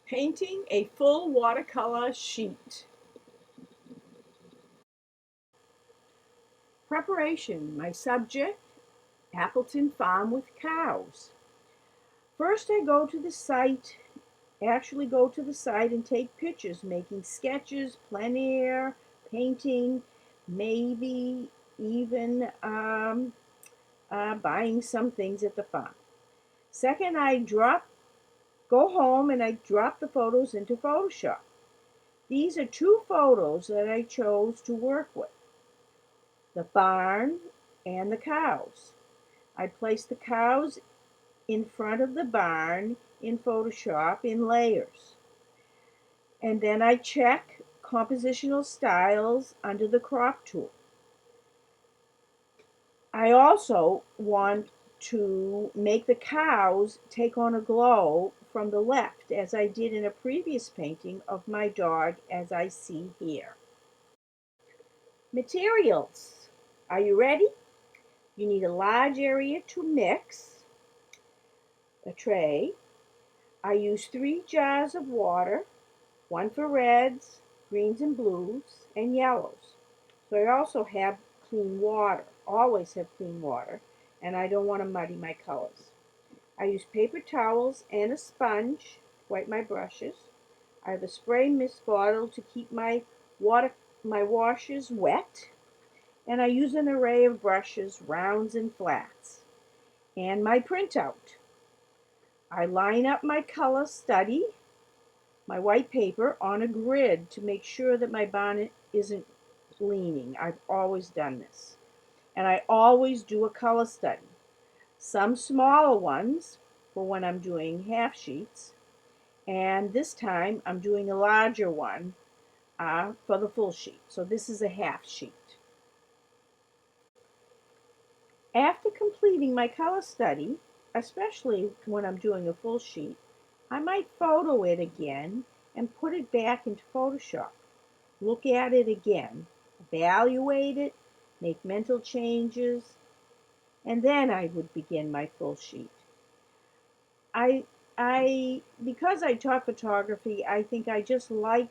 Painting a full watercolor sheet. Preparation. My subject, Appleton Farm with cows. First I go to the site, and take pictures, making sketches, plein air, painting, maybe even buying some things at the farm. Second, go home and I drop the photos into Photoshop. These are two photos that I chose to work with: the barn and the cows. I place the cows in front of the barn in Photoshop in layers. And then I check compositional styles under the crop tool. I also want to make the cows take on a glow from the left, as I did in a previous painting of my dog, as I see here. Materials. Are you ready? You need a large area to mix, a tray. I use 3 jars of water, one for reds, greens and blues, and yellows. So I also have clean water, always have clean water, and I don't want to muddy my colors. I use paper towels and a sponge to wipe my brushes. I have a spray mist bottle to keep my washes wet, and I use an array of brushes, rounds and flats, and my printout. I line up my color study, my white paper, on a grid to make sure that my bonnet isn't leaning. I've always done this. And I always do a color study. Some smaller ones for when I'm doing half sheets, and this time I'm doing a larger one for the full sheet. So this is a half sheet. After completing my color study, especially when I'm doing a full sheet, I might photo it again and put it back into Photoshop. Look at it again, evaluate it, make mental changes, and then I would begin my full sheet. Because I taught photography, I think I just like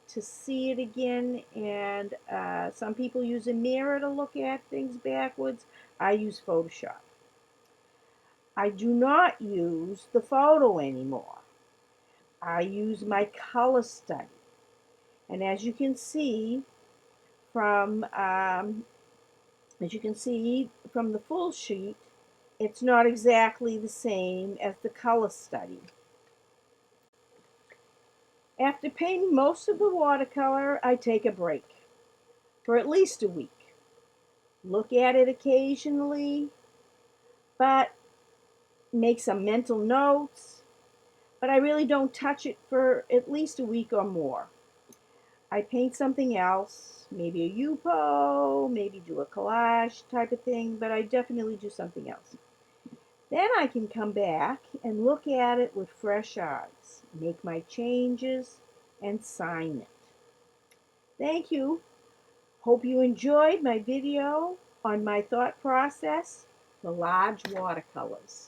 to see it again, and some people use a mirror to look at things backwards. I use Photoshop. I do not use the photo anymore. I use my color study. And as you can see from the full sheet, it's not exactly the same as the color study. After painting most of the watercolor, I take a break for at least a week. Look at it occasionally, but make some mental notes, but I really don't touch it for at least a week or more. I paint something else, maybe a Yupo, maybe do a collage type of thing, but I definitely do something else. Then I can come back and look at it with fresh eyes, make my changes, and sign it. Thank you. Hope you enjoyed my video on my thought process for large watercolors.